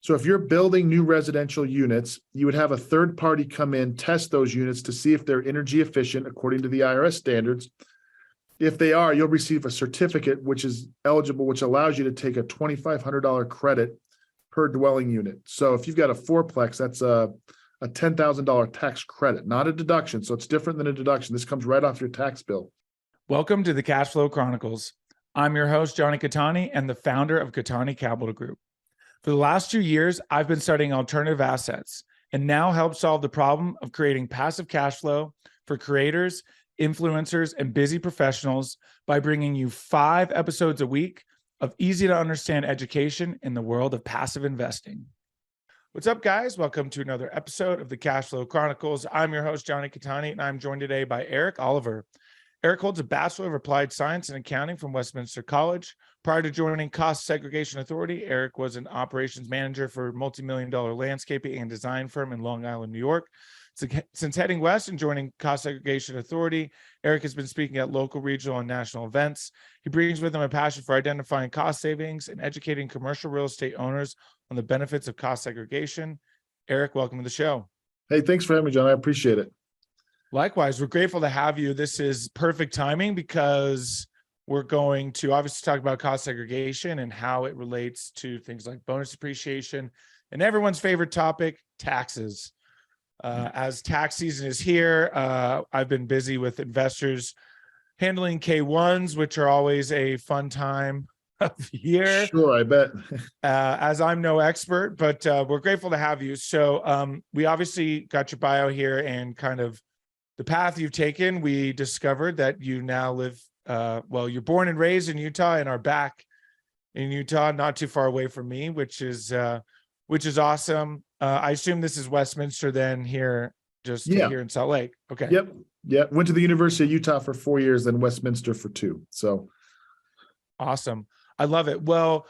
So if you're building new residential units, you would have a third party come in, test those units to see if they're energy efficient according to the IRS standards. If they are, you'll receive a certificate which is eligible, which allows you to take a $2,500 credit per dwelling unit. So if you've got a fourplex, that's a $10,000 tax credit, not a deduction. So it's different than a deduction. This comes right off your tax bill. Welcome to the Cash Flow Chronicles. I'm your host, Jonny and the founder of Catani Capital Group. For the last 2 years, I've been studying alternative assets and now help solve the problem of creating passive cash flow for creators, influencers, and busy professionals by bringing you 5 episodes a week of easy to understand education in the world of passive investing. What's up, guys? Welcome to another episode of the Cash Flow Chronicles. I'm your host, Jonny, and I'm joined today by Erik Oliver. Erik holds a Bachelor of Applied Science in Accounting from Westminster College. Prior to joining Cost Segregation Authority, Erik was an operations manager for a multi-million-dollar landscaping and design firm in Long Island, New York. Since heading west and joining Cost Segregation Authority, Erik has been speaking at local, regional, and national events. He brings with him a passion for identifying cost savings and educating commercial real estate owners on the benefits of cost segregation. Erik, welcome to the show. Hey, thanks for having me, John. I appreciate it. Likewise, we're grateful to have you. This is perfect timing because we're going to obviously talk about cost segregation and how it relates to things like bonus depreciation and everyone's favorite topic, taxes. As tax season is here, I've been busy with investors handling K1s, which are always a fun time of year. Sure, I bet. As I'm no expert, but we're grateful to have you. So we obviously got your bio here and kind of the path you've taken. We discovered that you now live, you're born and raised in Utah and are back in Utah, not too far away from me, which is awesome. I assume this is Westminster then here, here in Salt Lake. Okay. Yep. Went to the University of Utah for 4 years, then Westminster for 2. So awesome. I love it. Well,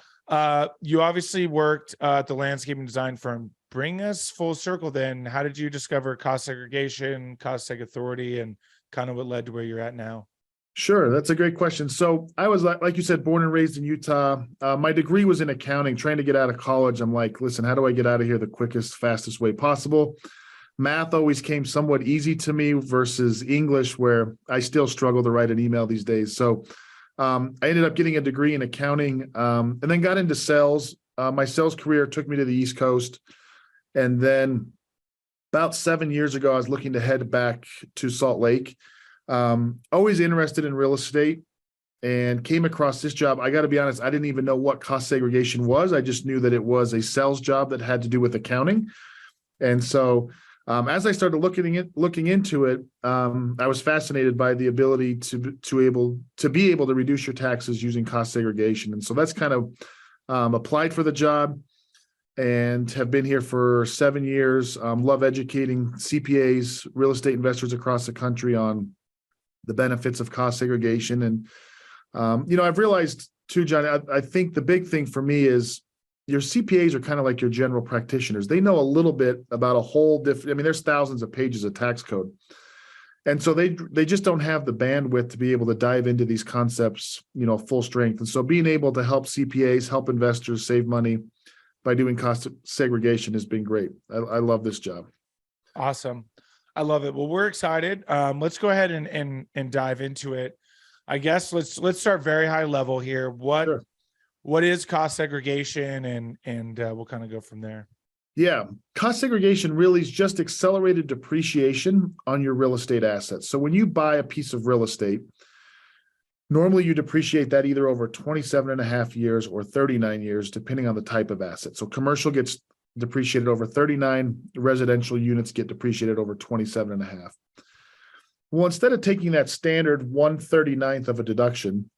you obviously worked at the landscaping design firm. Bring us full circle then. How did you discover cost segregation, Cost Seg Authority, and kind of what led to where you're at now? Sure, that's a great question. So I was, like you said, born and raised in Utah. My degree was in accounting. Trying to get out of college, I'm like, listen, how do I get out of here the quickest, fastest way possible? Math always came somewhat easy to me versus English, where I still struggle to write an email these days. So I ended up getting a degree in accounting and then got into sales. My sales career took me to the East Coast. And then about 7 years ago, I was looking to head back to Salt Lake. Always interested in real estate and came across this job. I got to be honest, I didn't even know what cost segregation was. I just knew that it was a sales job that had to do with accounting. And so as I started looking into it, I was fascinated by the ability to be able to reduce your taxes using cost segregation. And so that's kind of applied for the job and have been here for 7 years. Love educating CPAs, real estate investors across the country on the benefits of cost segregation. And, I've realized too, John, I think the big thing for me is your CPAs are kind of like your general practitioners. They know a little bit about a whole different, there's thousands of pages of tax code. And so they just don't have the bandwidth to be able to dive into these concepts, full strength. And so being able to help CPAs, help investors save money by doing cost segregation has been great. I love this job. Awesome. I love it. Well, we're excited. Let's go ahead and dive into it. I guess let's start very high level here. What is cost segregation and we'll kind of go from there. Yeah. Cost segregation really is just accelerated depreciation on your real estate assets. So when you buy a piece of real estate, normally you depreciate that either over 27 and a half years or 39 years, depending on the type of asset. So commercial gets depreciated over 39, residential units get depreciated over 27 and a half. Well, instead of taking that standard 1/39th of a deduction,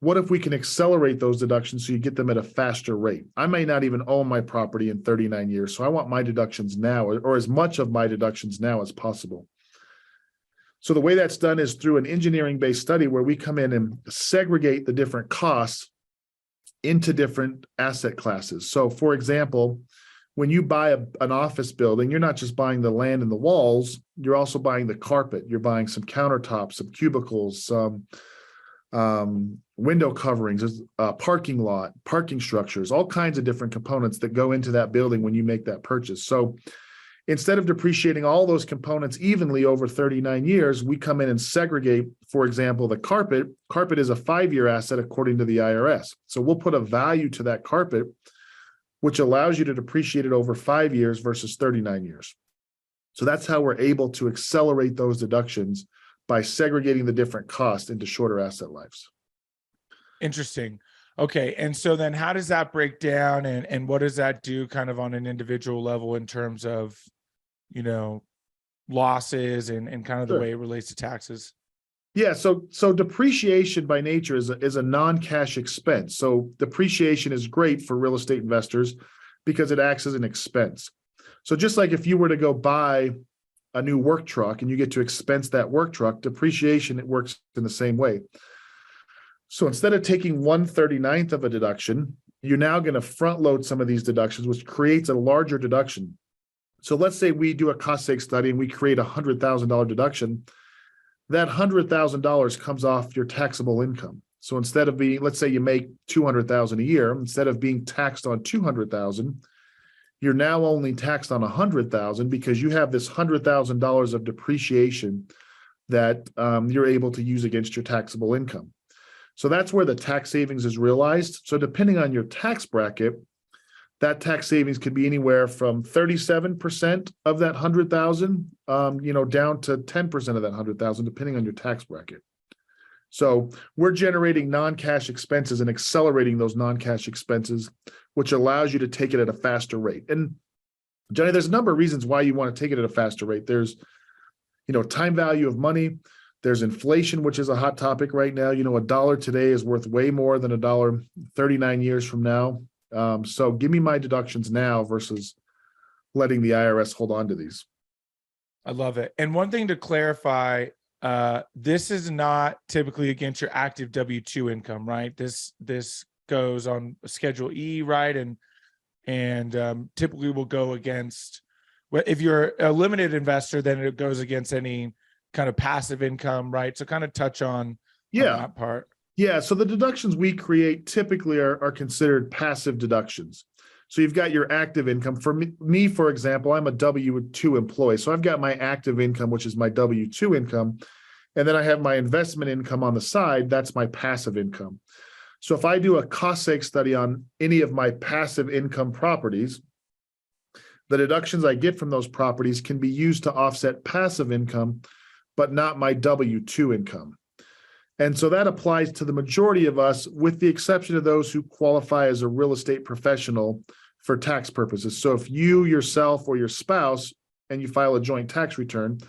what if we can accelerate those deductions so you get them at a faster rate? I may not even own my property in 39 years, so I want my deductions now, or as much of my deductions now as possible. So the way that's done is through an engineering-based study where we come in and segregate the different costs into different asset classes. So for example, when you buy an office building, you're not just buying the land and the walls, you're also buying the carpet. You're buying some countertops, some cubicles, some window coverings, parking lot, parking structures, all kinds of different components that go into that building when you make that purchase. So instead of depreciating all those components evenly over 39 years, we come in and segregate, for example, the carpet. Carpet is a 5-year asset according to the IRS. So we'll put a value to that carpet, which allows you to depreciate it over 5 years versus 39 years. So that's how we're able to accelerate those deductions by segregating the different costs into shorter asset lives. Interesting. Okay. And so then how does that break down, and what does that do kind of on an individual level in terms of, losses and kind of the way it relates to taxes? Yeah, so depreciation by nature is a non-cash expense. So depreciation is great for real estate investors because it acts as an expense. So just like if you were to go buy a new work truck and you get to expense that work truck, depreciation, it works in the same way. So instead of taking 1/39th of a deduction, you're now going to front load some of these deductions, which creates a larger deduction. So let's say we do a cost seg study and we create a $100,000 deduction. That $100,000 comes off your taxable income. So instead of being, let's say you make $200,000 a year, instead of being taxed on $200,000, you're now only taxed on $100,000 because you have this $100,000 of depreciation that you're able to use against your taxable income. So that's where the tax savings is realized. So depending on your tax bracket, that tax savings could be anywhere from 37% of that 100,000, down to 10% of that 100,000, depending on your tax bracket. So we're generating non-cash expenses and accelerating those non-cash expenses, which allows you to take it at a faster rate. And Jonny, there's a number of reasons why you want to take it at a faster rate. There's, time value of money. There's inflation, which is a hot topic right now. A dollar today is worth way more than a dollar 39 years from now. So give me my deductions now versus letting the IRS hold on to these. I love it. And one thing to clarify, this is not typically against your active W-2 income, right? This goes on Schedule E, right? And typically will go against, if you're a limited investor, then it goes against any kind of passive income, right? So kind of touch on that part. Yeah, so the deductions we create typically are considered passive deductions. So you've got your active income. For me, for example, I'm a W-2 employee. So I've got my active income, which is my W-2 income. And then I have my investment income on the side. That's my passive income. So if I do a cost seg study on any of my passive income properties, the deductions I get from those properties can be used to offset passive income, but not my W-2 income. And so that applies to the majority of us, with the exception of those who qualify as a real estate professional for tax purposes. So if you yourself or your spouse, and you file a joint tax return,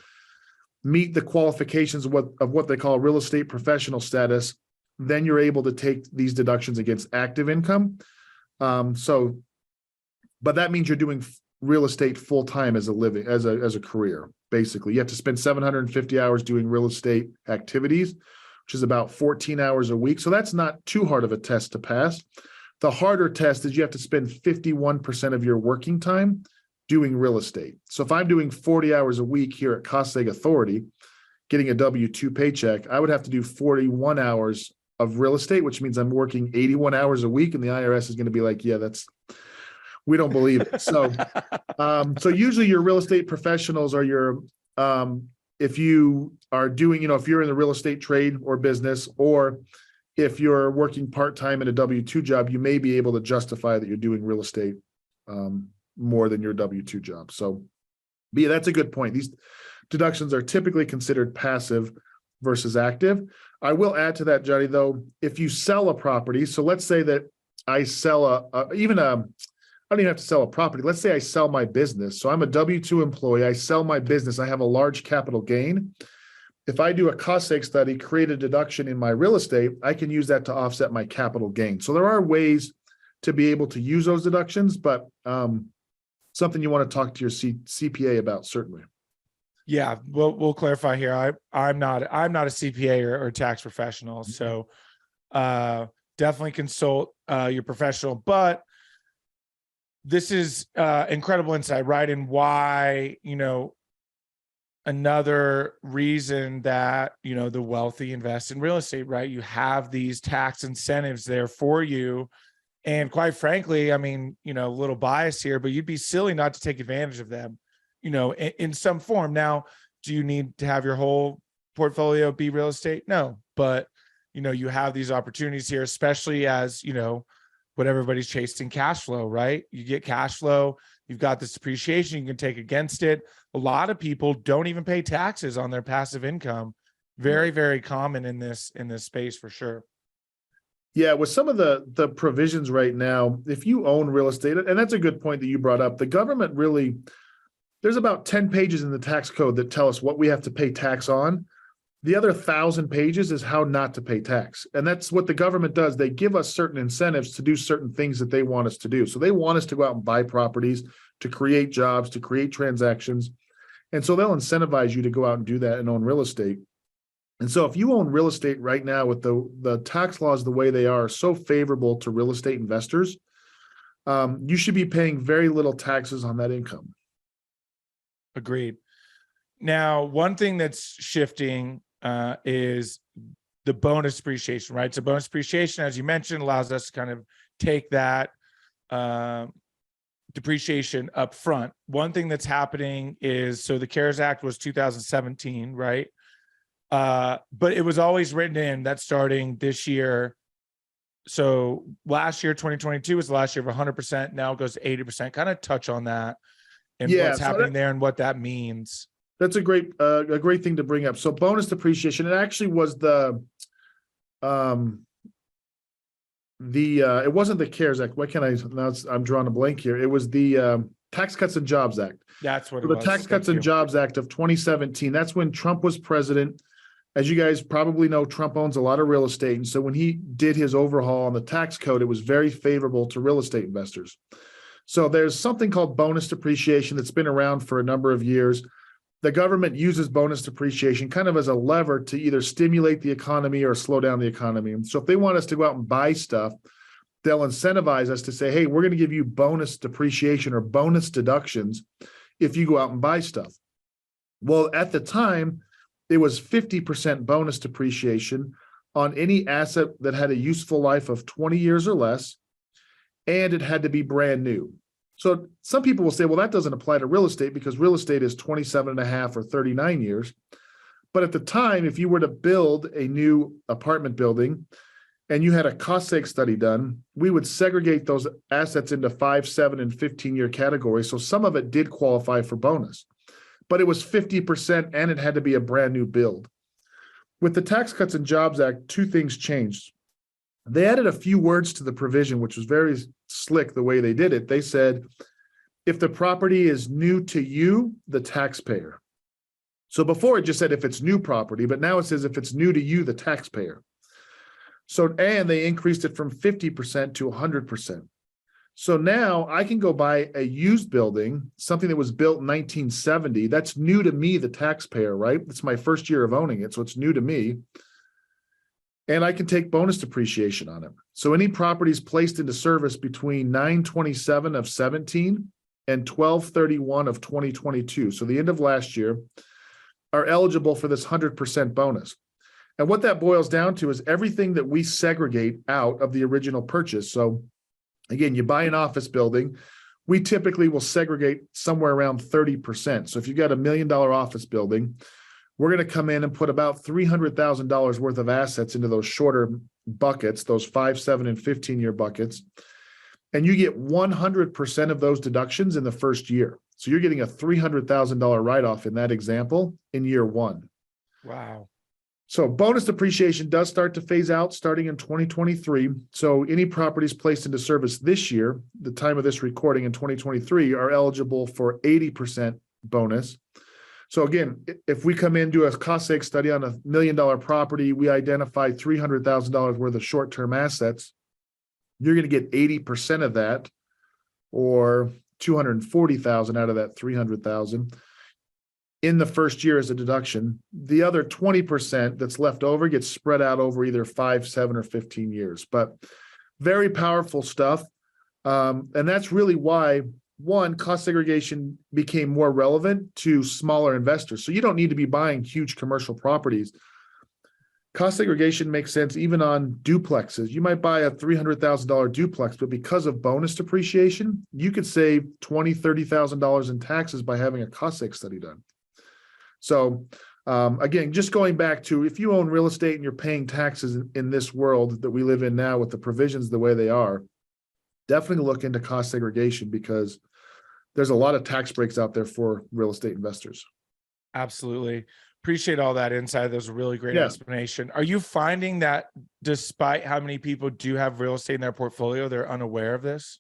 meet the qualifications of what they call real estate professional status, then you're able to take these deductions against active income. But that means you're doing real estate full-time as a living, as a career. Basically, you have to spend 750 hours doing real estate activities, which is about 14 hours a week. So that's not too hard of a test to pass. The harder test is you have to spend 51% of your working time doing real estate. So if I'm doing 40 hours a week here at Cost Seg Authority, getting a W-2 paycheck, I would have to do 41 hours of real estate, which means I'm working 81 hours a week, and the IRS is going to be like, yeah, we don't believe it. So, so usually your real estate professionals are your, if you are doing, if you're in the real estate trade or business, or if you're working part-time in a W-2 job, you may be able to justify that you're doing real estate more than your W-2 job. So, but yeah, that's a good point. These deductions are typically considered passive versus active. I will add to that, Jonny, though, if you sell a property, so let's say that I sell I don't even have to sell a property. Let's say I sell my business. So I'm a W-2 employee. I sell my business. I have a large capital gain. If I do a cost seg study, create a deduction in my real estate, I can use that to offset my capital gain. So there are ways to be able to use those deductions, but something you want to talk to your CPA about, certainly. Yeah, we'll clarify here. I'm not a CPA or tax professional, so definitely consult your professional. But this is incredible insight, right? And why another reason that, the wealthy invest in real estate, right? You have these tax incentives there for you. And quite frankly, I mean, a little bias here, but you'd be silly not to take advantage of them, in some form. Now, do you need to have your whole portfolio be real estate? No, but you have these opportunities here, especially as, what everybody's chasing, cash flow, right? You get cash flow, you've got this depreciation you can take against it. A lot of people don't even pay taxes on their passive income. Very, very common in this space for sure. Yeah, with some of the provisions right now, if you own real estate, and that's a good point that you brought up, the government really, there's about 10 pages in the tax code that tell us what we have to pay tax on. The other 1,000 pages is how not to pay tax. And that's what the government does. They give us certain incentives to do certain things that they want us to do. So they want us to go out and buy properties, to create jobs, to create transactions. And so they'll incentivize you to go out and do that and own real estate. And so if you own real estate right now with the tax laws the way they are so favorable to real estate investors, you should be paying very little taxes on that income. Agreed. Now, one thing that's shifting is the bonus depreciation, right? So bonus depreciation, as you mentioned, allows us to kind of take that depreciation up front. One thing that's happening is, so the CARES Act was 2017, right? But it was always written in that starting this year. So last year, 2022 was the last year of 100%. Now it goes to 80%. Kind of touch on that and what's happening there and what that means. That's a great thing to bring up. So bonus depreciation, it actually was it wasn't the CARES Act. I'm drawing a blank here. It was the Tax Cuts and Jobs Act. That's what it was. The Tax Cuts and Jobs Act of 2017. That's when Trump was president. As you guys probably know, Trump owns a lot of real estate. And so when he did his overhaul on the tax code, it was very favorable to real estate investors. So there's something called bonus depreciation that's been around for a number of years. The government uses bonus depreciation kind of as a lever to either stimulate the economy or slow down the economy. And so if they want us to go out and buy stuff, they'll incentivize us to say, hey, we're going to give you bonus depreciation or bonus deductions if you go out and buy stuff. Well, at the time, it was 50% bonus depreciation on any asset that had a useful life of 20 years or less, and it had to be brand new. So some people will say, well, that doesn't apply to real estate because real estate is 27 and a half or 39 years. But at the time, if you were to build a new apartment building and you had a cost seg study done, we would segregate those assets into 5, 7, and 15-year categories. So some of it did qualify for bonus, but it was 50% and it had to be a brand new build. With the Tax Cuts and Jobs Act, two things changed. They added a few words to the provision, which was very slick the way they did it. They said, if the property is new to you, the taxpayer. So before it just said if it's new property, but now it says if it's new to you, the taxpayer. So, and they increased it from 50% to 100%. So now I can go buy a used building, something that was built in 1970. That's new to me, the taxpayer, right? It's my first year of owning it, so it's new to me. And I can take bonus depreciation on it. So any properties placed into service between 9/27 of 17 and 12/31 of 2022, so the end of last year, are eligible for this 100% bonus. And what that boils down to is everything that we segregate out of the original purchase. So again, you buy an office building, we typically will segregate somewhere around 30%. So if you've got $1 million office building, we're going to come in and put about $300,000 worth of assets into those shorter buckets, those 5, 7, and 15-year buckets. And you get 100% of those deductions in the first year. So you're getting a $300,000 write-off in that example in year one. Wow. So bonus depreciation does start to phase out starting in 2023. So any properties placed into service this year, the time of this recording in 2023, are eligible for 80% bonus. So again, if we come in, do a cost seg study on $1 million property, we identify $300,000 worth of short-term assets, you're going to get 80% of that, or $240,000 out of that $300,000 in the first year as a deduction. The other 20% that's left over gets spread out over either 5, 7, or 15 years. But very powerful stuff. And that's really why one, cost segregation became more relevant to smaller investors. So you don't need to be buying huge commercial properties. Cost segregation makes sense even on duplexes. You might buy a $300,000 duplex, but because of bonus depreciation, you could save $20,000, $30,000 in taxes by having a cost seg study done. So again, just going back to, if you own real estate and you're paying taxes in this world that we live in now with the provisions the way they are, definitely look into cost segregation, because there's a lot of tax breaks out there for real estate investors. Absolutely. Appreciate all that insight. That was a really great Yeah. explanation. Are you finding that despite how many people do have real estate in their portfolio, they're unaware of this?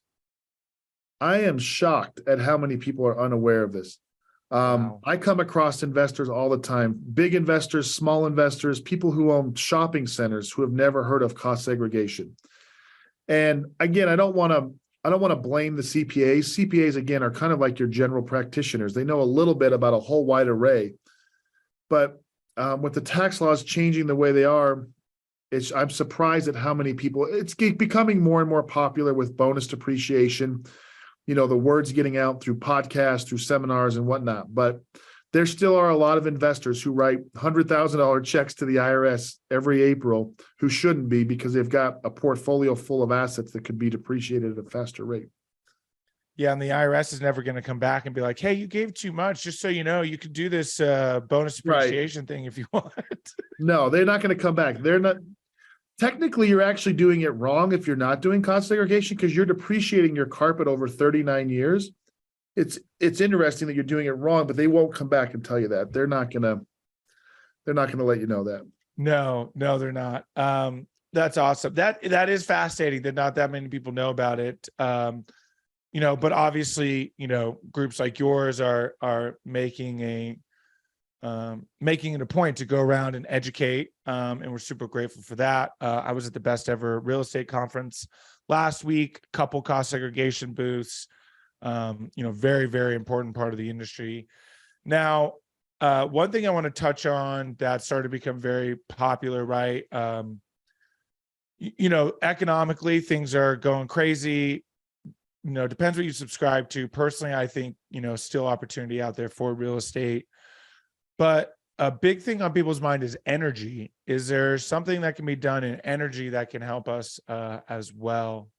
I am shocked at how many people are unaware of this. Wow. I come across investors all the time, big investors, small investors, people who own shopping centers who have never heard of cost segregation. And again, I don't want to blame the CPAs. CPAs, again, are kind of like your general practitioners. They know a little bit about a whole wide array. But with the tax laws changing the way they are, I'm surprised at how many people. It's becoming more and more popular with bonus depreciation. You know, the word's getting out through podcasts, through seminars and whatnot. But there still are a lot of investors who write $100,000 checks to the IRS every April who shouldn't be, because they've got a portfolio full of assets that could be depreciated at a faster rate. Yeah, and the IRS is never going to come back and be like, hey, you gave too much. Just so you know, you could do this bonus depreciation thing if you want. No, they're not going to come back. They're not. Technically, you're actually doing it wrong if you're not doing cost segregation, because you're depreciating your carpet over 39 years. It's interesting that you're doing it wrong, but they won't come back and tell you that. They're not gonna let you know that. No, they're not. That's awesome. That is fascinating that not that many people know about it. You know, but obviously, you know, groups like yours are making it a point to go around and educate. And we're super grateful for that. I was at the Best Ever Real Estate Conference last week, couple cost segregation booths, you know, very, very important part of the industry. Now, one thing I want to touch on that started to become very popular, right? You know, economically, things are going crazy. You know, depends what you subscribe to. Personally, I think, you know, still opportunity out there for real estate. But a big thing on people's mind is energy. Is there something that can be done in energy that can help us as well?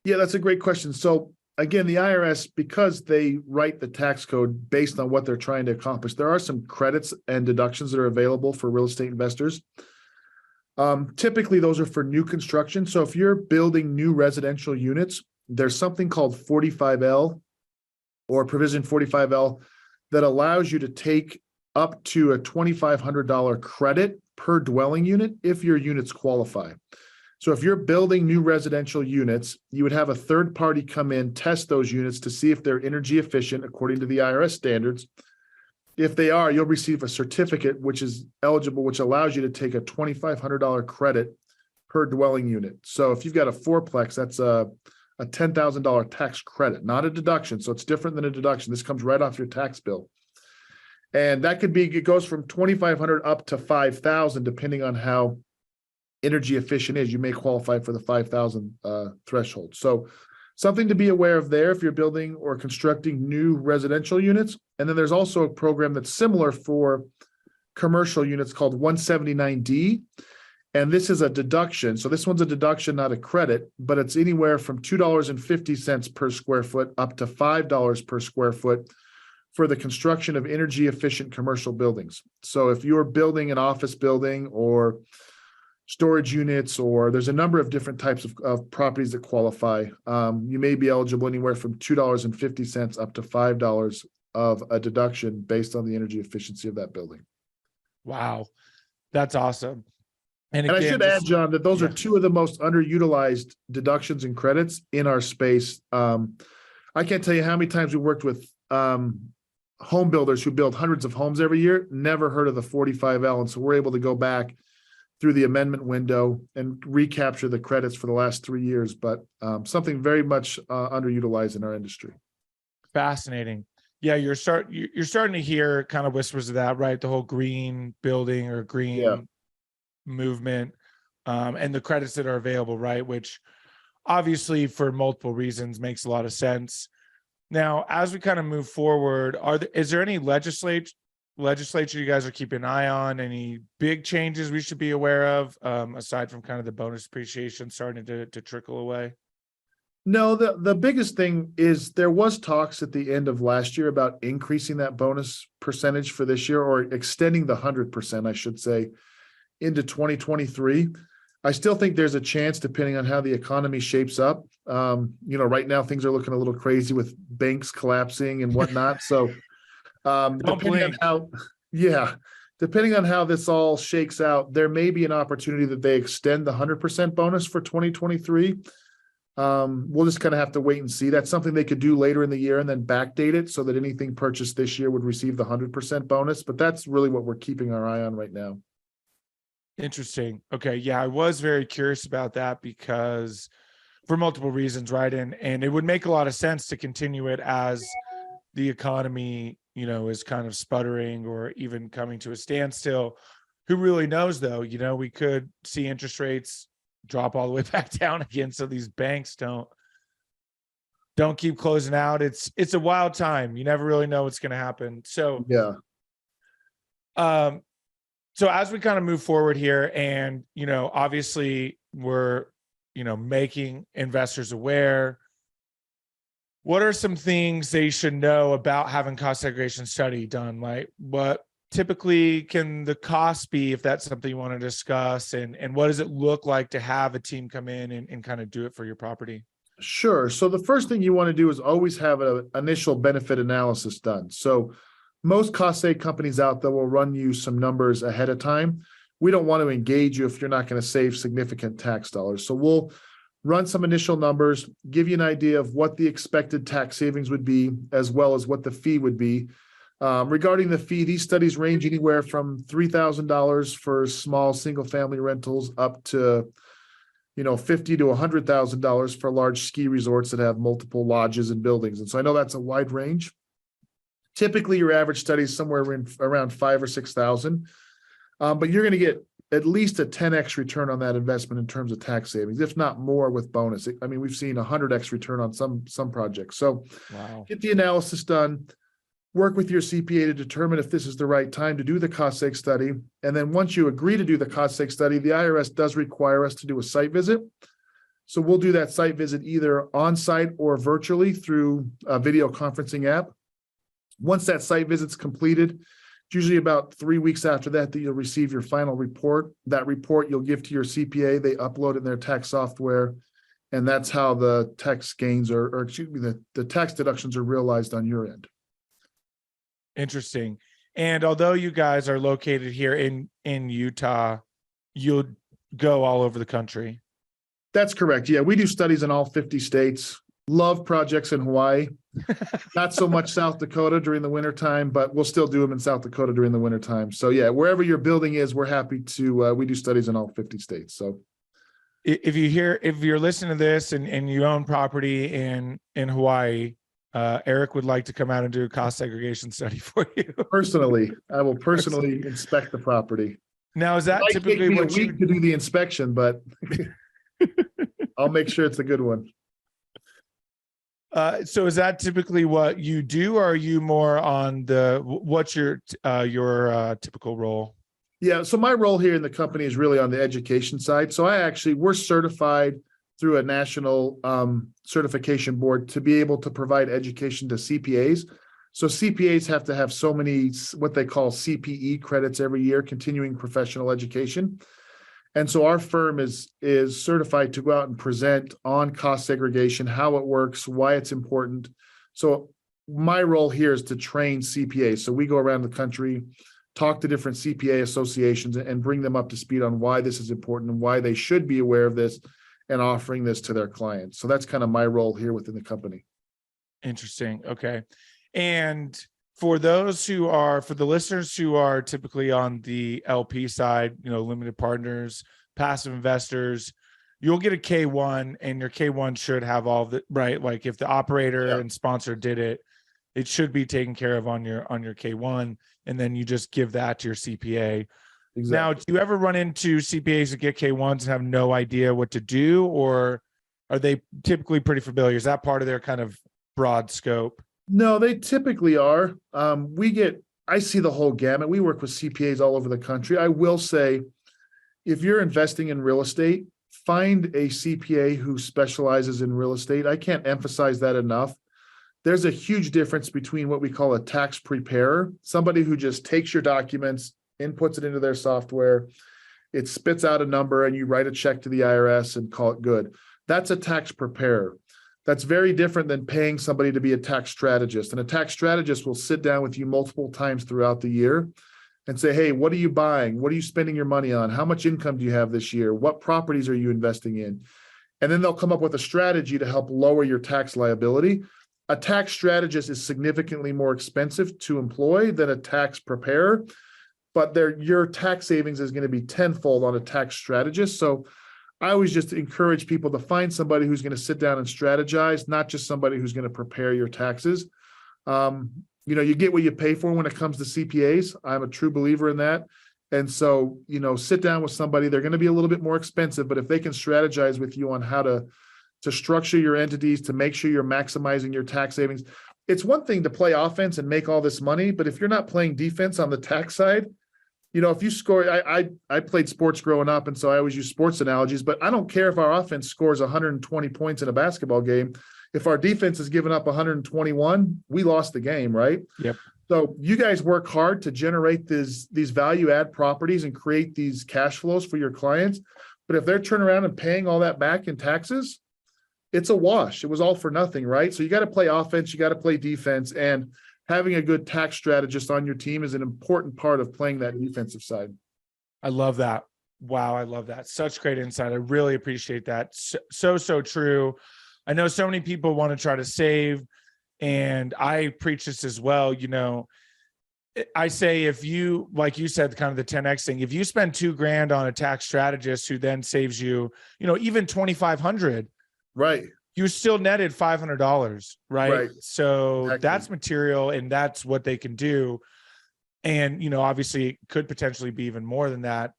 Yeah, that's a great question. So again, the IRS, because they write the tax code based on what they're trying to accomplish, there are some credits and deductions that are available for real estate investors. Typically, those are for new construction. So if you're building new residential units, there's something called 45L or Provision 45L that allows you to take up to a $2,500 credit per dwelling unit if your units qualify. So if you're building new residential units, you would have a third party come in, test those units to see if they're energy efficient according to the IRS standards. If they are, you'll receive a certificate which is eligible, which allows you to take a $2,500 credit per dwelling unit. So if you've got a fourplex, that's a $10,000 tax credit, not a deduction. So it's different than a deduction. This comes right off your tax bill. And that could be, it goes from 2,500 up to 5,000, depending on how energy efficient is. You may qualify for the 5,000 threshold. So something to be aware of there if you're building or constructing new residential units. And then there's also a program that's similar for commercial units called 179D. And this is a deduction. So this one's a deduction, not a credit, but it's anywhere from $2.50 per square foot up to $5 per square foot for the construction of energy efficient commercial buildings. So if you're building an office building or storage units, or there's a number of different types of properties that qualify, you may be eligible anywhere from $2.50 up to $5 of a deduction based on the energy efficiency of that building. Wow, that's awesome. And I should add, John, that those are two of the most underutilized deductions and credits in our space. I can't tell you how many times we worked with home builders who build hundreds of homes every year, never heard of the 45L. And so we're able to go back through the amendment window and recapture the credits for the last 3 years, but something very much underutilized in our industry. Fascinating. Yeah, you're starting to hear kind of whispers of that, right? The whole green building or green movement, and the credits that are available, right? Which obviously for multiple reasons makes a lot of sense. Now, as we kind of move forward, is there any legislature you guys are keeping an eye on? Any big changes we should be aware of, aside from kind of the bonus depreciation starting to trickle away? No, the biggest thing is there was talks at the end of last year about increasing that bonus percentage for this year, or extending the 100%, I should say, into 2023. I still think there's a chance, depending on how the economy shapes up. Right now things are looking a little crazy with banks collapsing and whatnot. So depending on how this all shakes out, there may be an opportunity that they extend the 100% bonus for 2023. We'll just kind of have to wait and see. That's something they could do later in the year and then backdate it so that anything purchased this year would receive the 100% bonus. But that's really what we're keeping our eye on right now. Interesting. Okay. Yeah, I was very curious about that because for multiple reasons, right? And it would make a lot of sense to continue it as the economy, is kind of sputtering or even coming to a standstill. Who really knows though? We could see interest rates drop all the way back down again. So these banks don't keep closing out. It's a wild time. You never really know what's going to happen. So, yeah. So as we kind of move forward here and, obviously we're, making investors aware, what are some things they should know about having cost segregation study done? Like what typically can the cost be, if that's something you want to discuss, and what does it look like to have a team come in and kind of do it for your property? Sure. So the first thing you want to do is always have an initial benefit analysis done. So most cost seg companies out there will run you some numbers ahead of time. We don't want to engage you if you're not going to save significant tax dollars. So we'll run some initial numbers, give you an idea of what the expected tax savings would be, as well as what the fee would be. Regarding the fee, these studies range anywhere from $3,000 for small single-family rentals up to $50,000 to $100,000 for large ski resorts that have multiple lodges and buildings. And so I know that's a wide range. Typically, your average study is somewhere around 5,000 or 6,000, but you're going to get at least a 10x return on that investment in terms of tax savings, if not more with bonus. I mean, we've seen 100x return on some projects. So wow. Get the analysis done, work with your CPA to determine if this is the right time to do the cost seg study. And then once you agree to do the cost seg study, the IRS does require us to do a site visit. So we'll do that site visit either on site or virtually through a video conferencing app. Once that site visit's completed, it's usually about 3 weeks after that you'll receive your final report. That report you'll give to your CPA. They upload it in their tax software, and that's how the tax gains the tax deductions are realized on your end. Interesting. And although you guys are located here in Utah, you'll go all over the country. That's correct. Yeah, we do studies in all 50 states. Love projects in Hawaii. Not so much South Dakota during the wintertime, but we'll still do them in South Dakota during the wintertime. So yeah, wherever your building is, we're happy to, we do studies in all 50 states. So if you're listening to this and you own property in Hawaii, Erik would like to come out and do a cost segregation study for you. Personally, I will personally inspect the property. Now, is that typically what you to do the inspection, but I'll make sure it's a good one. So is that typically what you do, or are you more on what's your typical role? Yeah, so my role here in the company is really on the education side. So we're certified through a national certification board to be able to provide education to CPAs. So CPAs have to have so many, what they call CPE credits every year, continuing professional education. And so our firm is certified to go out and present on cost segregation, how it works, why it's important. So my role here is to train CPAs. So we go around the country, talk to different CPA associations and bring them up to speed on why this is important and why they should be aware of this and offering this to their clients. So that's kind of my role here within the company. Interesting. Okay. And for the listeners who are typically on the LP side, limited partners, passive investors, you'll get a K1, and your K1 should have all the right. Like if the operator and sponsor did it, it should be taken care of on your K1, and then you just give that to your CPA. Exactly. Now, do you ever run into CPAs that get K1s and have no idea what to do, or are they typically pretty familiar? Is that part of their kind of broad scope? No, they typically are. I see the whole gamut. We work with CPAs all over the country. I will say, if you're investing in real estate, find a CPA who specializes in real estate. I can't emphasize that enough. There's a huge difference between what we call a tax preparer, somebody who just takes your documents, inputs it into their software, it spits out a number, and you write a check to the IRS and call it good. That's a tax preparer. That's very different than paying somebody to be a tax strategist. And a tax strategist will sit down with you multiple times throughout the year and say, hey, what are you buying? What are you spending your money on? How much income do you have this year? What properties are you investing in? And then they'll come up with a strategy to help lower your tax liability. A tax strategist is significantly more expensive to employ than a tax preparer, but your tax savings is going to be tenfold on a tax strategist. So I always just encourage people to find somebody who's going to sit down and strategize, not just somebody who's going to prepare your taxes. You get what you pay for when it comes to CPAs. I'm a true believer in that. And so, sit down with somebody. They're going to be a little bit more expensive, but if they can strategize with you on how to structure your entities to make sure you're maximizing your tax savings. It's one thing to play offense and make all this money, but if you're not playing defense on the tax side, if you score, I played sports growing up, and so I always use sports analogies, but I don't care if our offense scores 120 points in a basketball game. If our defense is giving up 121, we lost the game, right? Yep. So you guys work hard to generate these value add properties and create these cash flows for your clients. But if they're turning around and paying all that back in taxes, it's a wash. It was all for nothing, right? So you got to play offense, you got to play defense, and having a good tax strategist on your team is an important part of playing that defensive side. I love that. Wow, I love that. Such great insight. I really appreciate that. So true. I know so many people want to try to save, and I preach this as well. I say, if you, like you said, kind of the 10X thing, if you spend $2,000 on a tax strategist who then saves you, even 2,500, right, you still netted $500, right? So exactly. That's material, and that's what they can do. And, obviously it could potentially be even more than that,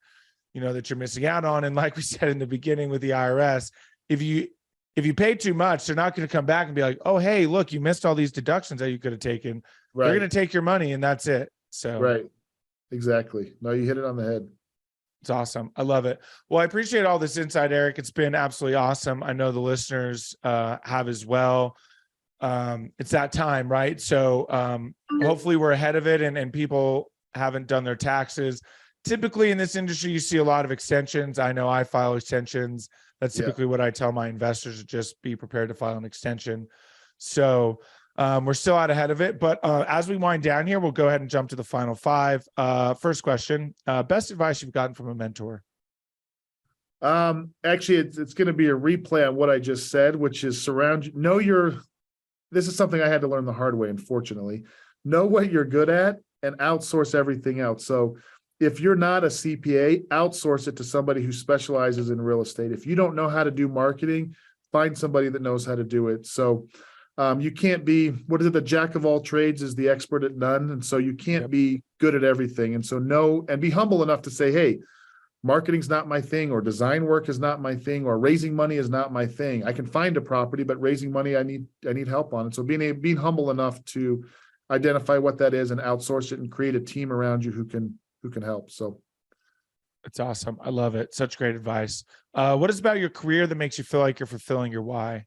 that you're missing out on. And like we said in the beginning with the IRS, if you pay too much, they're not going to come back and be like, oh, hey, look, you missed all these deductions that you could have taken. Right. They're going to take your money, and that's it. So, right. Exactly. No, you hit it on the head. It's awesome. I love it. Well, I appreciate all this insight, Erik. It's been absolutely awesome. I know the listeners have as well. It's that time, right? So hopefully we're ahead of it, and people haven't done their taxes. Typically in this industry, you see a lot of extensions. I know I file extensions. That's typically what I tell my investors, to just be prepared to file an extension. So we're still out ahead of it. But as we wind down here, we'll go ahead and jump to the final five. First question, best advice you've gotten from a mentor? Actually, it's going to be a replay on what I just said, which is this is something I had to learn the hard way, unfortunately. Know what you're good at and outsource everything else. So if you're not a CPA, outsource it to somebody who specializes in real estate. If you don't know how to do marketing, find somebody that knows how to do it. So you can't be, the jack of all trades is the expert at none. And so you can't be good at everything. And so know, and be humble enough to say, hey, marketing's not my thing, or design work is not my thing, or raising money is not my thing. I can find a property, but raising money, I need help on it. So being humble enough to identify what that is and outsource it and create a team around you who can help. So it's awesome. I love it. Such great advice. What is about your career that makes you feel like you're fulfilling your why?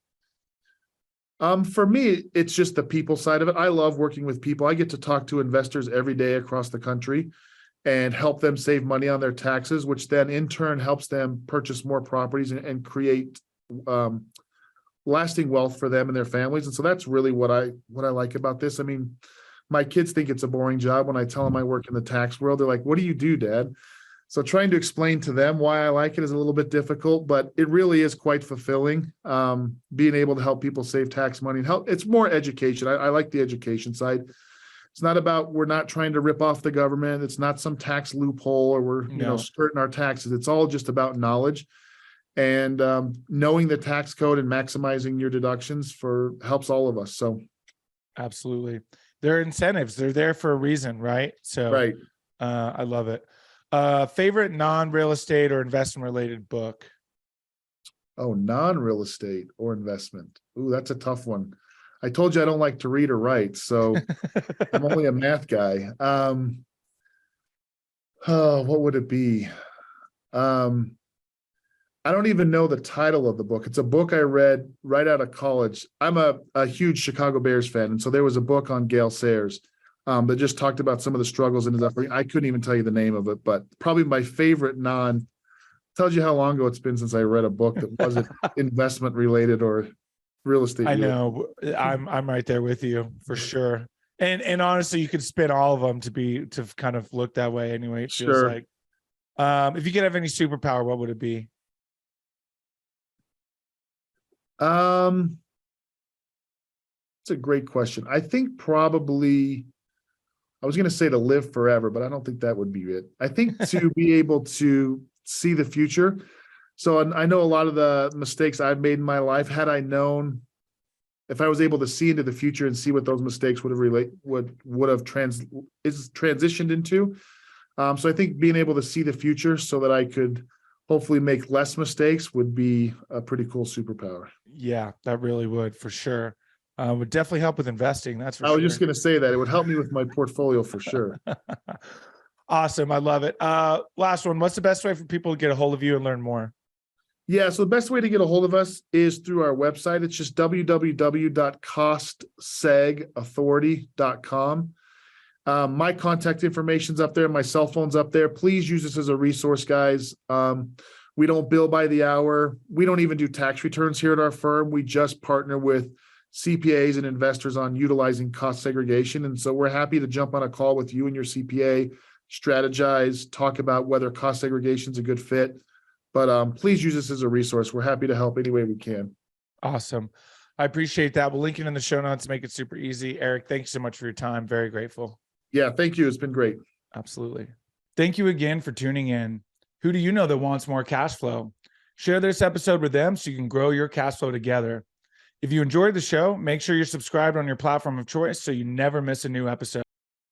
For me, it's just the people side of it. I love working with people. I get to talk to investors every day across the country and help them save money on their taxes, which then in turn helps them purchase more properties and create lasting wealth for them and their families. And so that's really what I like about this. I mean, my kids think it's a boring job when I tell them I work in the tax world. They're like, what do you do, Dad? So trying to explain to them why I like it is a little bit difficult, but it really is quite fulfilling. Being able to help people save tax money and help. It's more education. I like the education side. It's not about, we're not trying to rip off the government. It's not some tax loophole or we're, skirting our taxes. It's all just about knowledge and knowing the tax code and maximizing your deductions helps all of us. So. Absolutely. There are incentives. They're there for a reason, right? So right. I love it. Favorite non-real estate or investment related book? Oh, non-real estate or investment. Ooh, that's a tough one. I told you I don't like to read or write, so I'm only a math guy. Oh, what would it be? I don't even know the title of the book. It's a book I read right out of college. I'm a huge Chicago Bears fan, and so there was a book on Gale Sayers that just talked about some of the struggles in his upbringing. I couldn't even tell you the name of it, but probably my favorite tells you how long ago it's been since I read a book that wasn't investment related or real estate I related. know. I'm right there with you for sure. And honestly, you could spin all of them to kind of look that way anyway, it feels Sure. like. If you could have any superpower, what would it be? It's a great question. I think probably I was going to say to live forever, but I don't think that would be it. I think to be able to see the future. So I know a lot of the mistakes I've made in my life, had I known, if I was able to see into the future and see what those mistakes would have transitioned into. So I think being able to see the future so that I could hopefully make less mistakes would be a pretty cool superpower. Yeah, that really would for sure. Would definitely help with investing. That's for I sure. was just going to say that it would help me with my portfolio for sure. Awesome. I love it. Last one. What's the best way for people to get a hold of you and learn more? Yeah, so the best way to get a hold of us is through our website. It's just www.costsegauthority.com. My contact information's up there. My cell phone's up there. Please use this as a resource, guys. We don't bill by the hour. We don't even do tax returns here at our firm. We just partner with CPAs and investors on utilizing cost segregation. And so we're happy to jump on a call with you and your CPA, strategize, talk about whether cost segregation is a good fit. But please use this as a resource. We're happy to help any way we can. Awesome. I appreciate that. We'll link it in the show notes to make it super easy. Eric, thanks so much for your time. Very grateful. Yeah, thank you. It's been great. Absolutely. Thank you again for tuning in. Who do you know that wants more cash flow? Share this episode with them so you can grow your cash flow together. If you enjoyed the show, make sure you're subscribed on your platform of choice so you never miss a new episode.